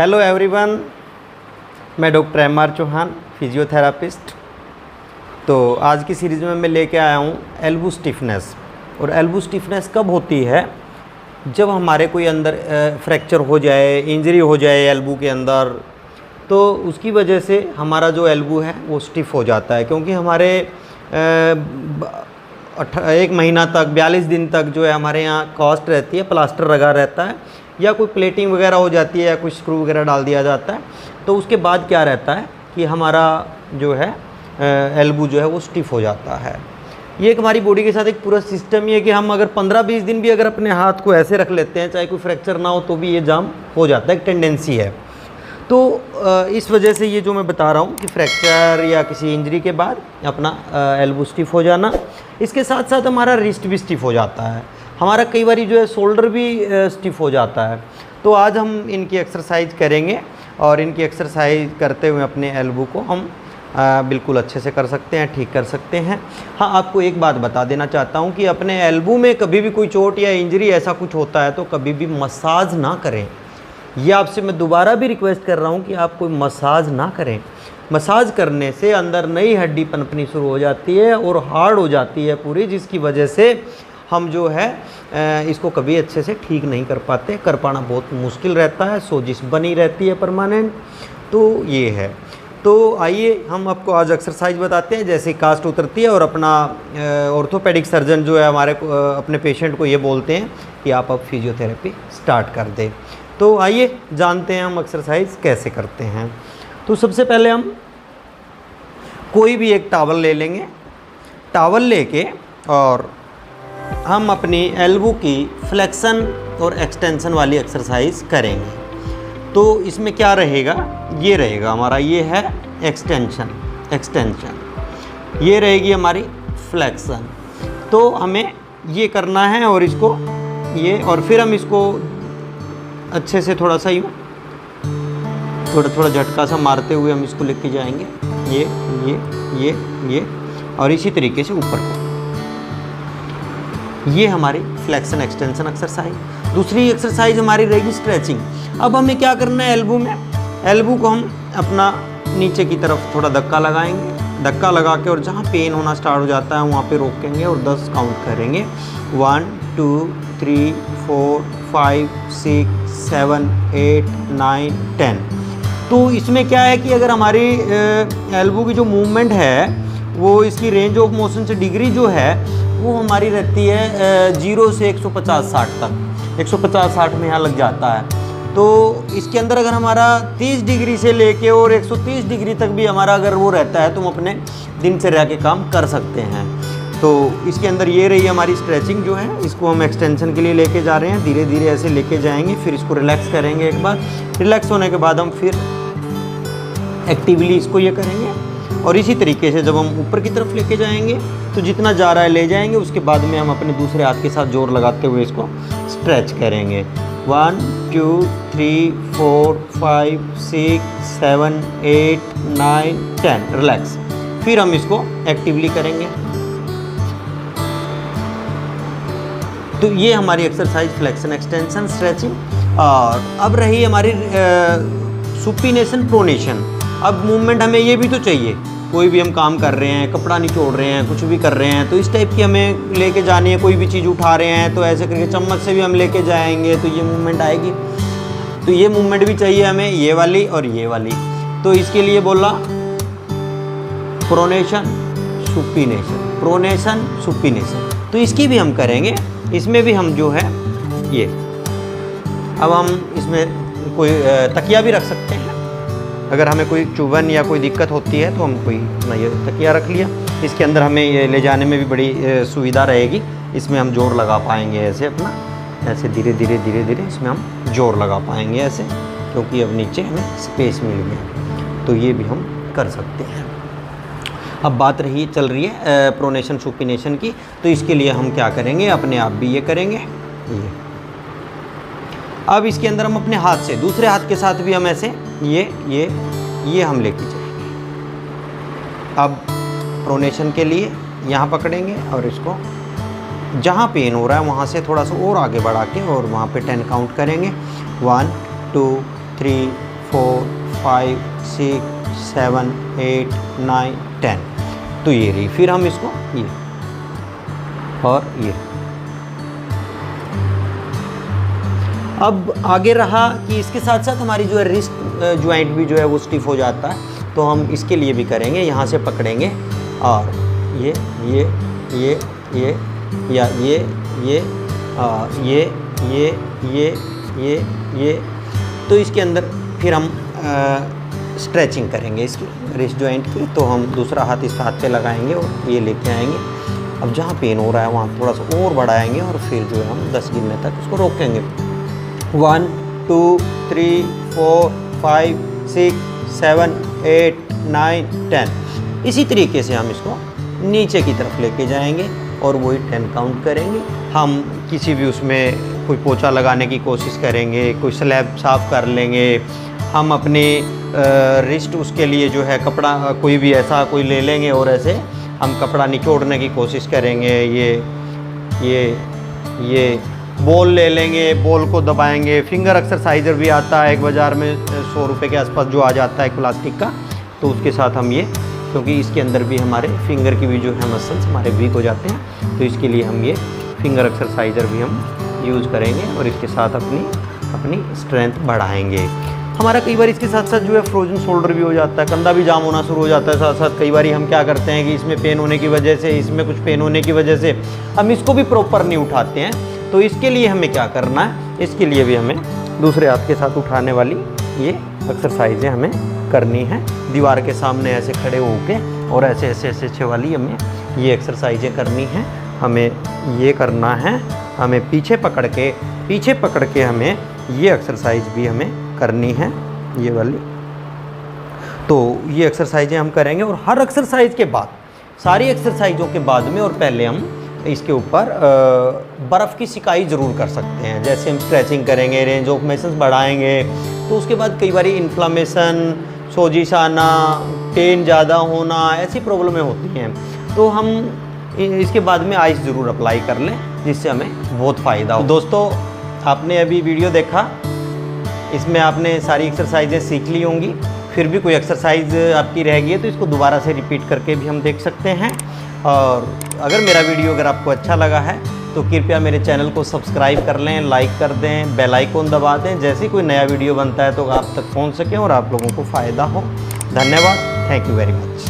Hello everyone, मैं doctor MR. Chauhan, physiotherapist. तो आज की सीरीज़ में मैं लेके आया हूँ एल्बो स्टिफनेस। और एल्बो स्टिफनेस कब होती है? जब हमारे कोई अंदर फ्रैक्चर हो जाए, इंजरी हो जाए एल्बो के अंदर, तो उसकी वजह से हमारा जो एल्बो है वो स्टिफ हो जाता है। क्योंकि हमारे 1 महीना तक 42 दिन तक जो है हमारे यहाँ कास्ट रहती है, प्लास्टर लगा रहता है, या कोई प्लेटिंग वगैरह हो जाती है, या कोई स्क्रू वगैरह डाल दिया जाता है। तो उसके बाद क्या रहता है कि हमारा जो है एल्बो जो है वो स्टिफ हो जाता है। ये एक हमारी बॉडी के साथ एक पूरा सिस्टम ही है कि हम अगर 15-20 दिन भी अगर अपने हाथ को ऐसे रख लेते हैं, चाहे कोई फ्रैक्चर ना हो, तो भी ये जाम हो जाता है, एक टेंडेंसी है। तो इस वजह से ये जो मैं बता रहा हूँ कि फ्रैक्चर या किसी इंजरी के बाद अपना एल्बो स्टिफ हो जाना, इसके साथ साथ हमारा रिस्ट भी स्टिफ हो जाता है, हमारा कई बार जो है शोल्डर भी स्टिफ हो जाता है। तो आज हम इनकी एक्सरसाइज करेंगे और इनकी एक्सरसाइज करते हुए अपने एल्बो को हम बिल्कुल अच्छे से कर सकते हैं, ठीक कर सकते हैं। हाँ, आपको एक बात बता देना चाहता हूँ कि अपने एल्बो में कभी भी कोई चोट या इंजरी ऐसा कुछ होता है तो कभी भी मसाज ना करें। ये आपसे मैं दोबारा भी रिक्वेस्ट कर रहा हूँ कि आप कोई मसाज ना करें। मसाज करने से अंदर नई हड्डी पनपनी शुरू हो जाती है और हार्ड हो जाती है पूरी, जिसकी वजह से हम जो है इसको कभी अच्छे से ठीक नहीं कर पाते, कर पाना बहुत मुश्किल रहता है, सोजिश बनी रहती है परमानेंट। तो ये है। तो आइए हम आपको आज एक्सरसाइज बताते हैं। जैसे कास्ट उतरती है और अपना ऑर्थोपेडिक सर्जन जो है हमारे अपने पेशेंट को ये बोलते हैं कि आप अब फिजियोथेरेपी स्टार्ट कर दें। तो आइए जानते हैं हम एक्सरसाइज कैसे करते हैं। तो सबसे पहले हम कोई भी एक टॉवल ले लेंगे। टॉवल लेके और हम अपनी एल्बो की फ्लेक्शन और एक्सटेंशन वाली एक्सरसाइज करेंगे। तो इसमें क्या रहेगा? ये रहेगा हमारा, ये है एक्सटेंशन, ये रहेगी हमारी फ्लेक्शन। तो हमें ये करना है और इसको ये, और फिर हम इसको अच्छे से थोड़ा सा यूँ थोड़ा झटका सा मारते हुए हम इसको लेके जाएंगे, ये और इसी तरीके से ऊपर को। ये हमारी फ्लेक्शन एक्सटेंशन एक्सरसाइज। दूसरी एक्सरसाइज हमारी रहेगी स्ट्रेचिंग। अब हमें क्या करना है? एल्बो को हम अपना नीचे की तरफ थोड़ा धक्का लगाएंगे, धक्का लगा के, और जहाँ पेन होना स्टार्ट हो जाता है वहाँ पे रोकेंगे और 10 काउंट करेंगे। 1 2 3 4 5 6 7 8 9 10। तो इसमें क्या है कि अगर हमारी एल्बो की जो मूवमेंट है वो इसकी रेंज ऑफ मोशन से डिग्री जो है वो हमारी रहती है 0 से 150-60 तक। 150-60 में यहाँ लग जाता है। तो इसके अंदर अगर हमारा 30 डिग्री से लेके और 130 डिग्री तक भी हमारा अगर वो रहता है तो हम अपने दिनचर्या के काम कर सकते हैं। तो इसके अंदर ये रही हमारी स्ट्रेचिंग जो है, इसको हम एक्सटेंशन के लिए लेके जा रहे हैं। धीरे धीरे ऐसे लेके जाएंगे, फिर इसको रिलैक्स करेंगे। एक बार रिलैक्स होने के बाद हम फिर एक्टिवली इसको ये करेंगे। और इसी तरीके से जब हम ऊपर की तरफ लेके जाएंगे तो जितना जा रहा है ले जाएंगे। उसके बाद में हम अपने दूसरे हाथ के साथ जोर लगाते हुए इसको स्ट्रेच करेंगे। 1 2 3 4 5 6 7 8 9 10 रिलैक्स। फिर हम इसको एक्टिवली करेंगे। तो ये हमारी एक्सरसाइज फ्लेक्शन एक्सटेंशन स्ट्रेचिंग। और अब रही हमारी सुपिनेशन प्रोनेशन। अब मूवमेंट हमें ये भी तो चाहिए, कोई भी हम काम कर रहे हैं, कपड़ा निचोड़ रहे हैं, कुछ भी कर रहे हैं, तो इस टाइप की हमें लेके जानी है। कोई भी चीज़ उठा रहे हैं तो ऐसे करके चम्मच से भी हम लेके जाएंगे तो ये मूवमेंट आएगी। तो ये मूवमेंट भी चाहिए हमें, ये वाली और ये वाली। तो इसके लिए बोला प्रोनेशन सुपिनेशन। तो इसकी भी हम करेंगे। इसमें भी हम जो है ये, अब हम इसमें कोई तकिया भी रख सकते हैं। अगर हमें कोई चुभन या कोई दिक्कत होती है तो हम कोई ये तकिया रख लिया। इसके अंदर हमें ये ले जाने में भी बड़ी सुविधा रहेगी। इसमें हम जोर लगा पाएंगे ऐसे अपना, ऐसे धीरे धीरे इसमें हम जोर लगा पाएंगे ऐसे, क्योंकि अब नीचे हमें स्पेस मिल गया। तो ये भी हम कर सकते हैं। अब बात चल रही है प्रोनेशन सुपिनेशन की। तो इसके लिए हम क्या करेंगे? अपने आप भी ये करेंगे। ये अब इसके अंदर हम अपने हाथ से, दूसरे हाथ के साथ भी हम ऐसे ये हम लेके जाएंगे। अब प्रोनेशन के लिए यहाँ पकड़ेंगे और इसको जहाँ पेन हो रहा है वहाँ से थोड़ा सा और आगे बढ़ा के और वहाँ पे 10 काउंट करेंगे। 1 2 3 4 5 6 7 8 9 10। तो ये रही। फिर हम इसको ये और ये। अब आगे रहा कि इसके साथ साथ हमारी जो है रिस्ट जॉइंट भी जो है वो स्टिफ हो जाता है, तो हम इसके लिए भी करेंगे। यहाँ से पकड़ेंगे और ये या ये तो इसके अंदर फिर हम स्ट्रेचिंग करेंगे इसकी रिस्ट जॉइंट की। तो हम दूसरा हाथ इस हाथ पे लगाएंगे और ये लेके आएंगे। अब जहाँ पेन हो रहा है वहाँ थोड़ा सा और बढ़ाएंगे और फिर जो है हम 10 गिनने तक उसको रोकेंगे। 1 2 3 4 5 6 7 8 9 10। इसी तरीके से हम इसको नीचे की तरफ लेके जाएंगे और वही 10 काउंट करेंगे। हम किसी भी उसमें कोई पोछा लगाने की कोशिश करेंगे, कोई स्लैब साफ़ कर लेंगे। हम अपनी रिस्ट उसके लिए जो है कपड़ा कोई भी ऐसा कोई ले लेंगे और ऐसे हम कपड़ा निचोड़ने की कोशिश करेंगे। ये बॉल ले लेंगे, बॉल को दबाएंगे। फिंगर एक्सरसाइजर भी आता है एक बाज़ार में 100 रुपये के आसपास जो आ जाता है प्लास्टिक का, तो उसके साथ हम ये, क्योंकि इसके अंदर भी हमारे फिंगर की भी जो है मसल्स हमारे वीक हो जाते हैं, तो इसके लिए हम ये फिंगर एक्सरसाइजर भी हम यूज़ करेंगे और इसके साथ अपनी स्ट्रेंथ बढ़ाएंगे। हमारा कई बार इसके साथ साथ जो है फ्रोजन शोल्डर भी हो जाता है, कंधा भी जाम होना शुरू हो जाता है। साथ साथ कई बार हम क्या करते हैं कि इसमें पेन होने की वजह से, इसमें कुछ पेन होने की वजह से हम इसको भी प्रॉपर नहीं उठाते हैं। तो इसके लिए हमें क्या करना है, इसके लिए भी हमें दूसरे हाथ के साथ उठाने वाली ये एक्सरसाइजें हमें करनी है। दीवार के सामने ऐसे खड़े होके और ऐसे वाली हमें ये एक्सरसाइजें करनी है। हमें ये करना है, हमें पीछे पकड़ के हमें ये एक्सरसाइज भी हमें करनी है, ये वाली। तो ये एक्सरसाइजें हम करेंगे और हर एक्सरसाइज के बाद, सारी एक्सरसाइजों के बाद में और पहले हम इसके ऊपर बर्फ़ की सिकाई ज़रूर कर सकते हैं। जैसे हम स्ट्रेचिंग करेंगे, रेंज ऑफ मोशंस बढ़ाएंगे, तो उसके बाद कई बार इन्फ्लामेशन, सोजिश आना, पेन ज़्यादा होना, ऐसी प्रॉब्लमें होती हैं। तो हम इसके बाद में आइस ज़रूर अप्लाई कर लें, जिससे हमें बहुत फ़ायदा हो। दोस्तों, आपने अभी वीडियो देखा, इसमें आपने सारी एक्सरसाइजें सीख ली होंगी। फिर भी कोई एक्सरसाइज आपकी रह गई है तो इसको दोबारा से रिपीट करके भी हम देख सकते हैं। और अगर मेरा वीडियो अगर आपको अच्छा लगा है तो कृपया मेरे चैनल को सब्सक्राइब कर लें, लाइक कर दें, बेल आइकन दबा दें। जैसे ही कोई नया वीडियो बनता है तो आप तक पहुंच सके और आप लोगों को फ़ायदा हो। धन्यवाद। Thank you very much.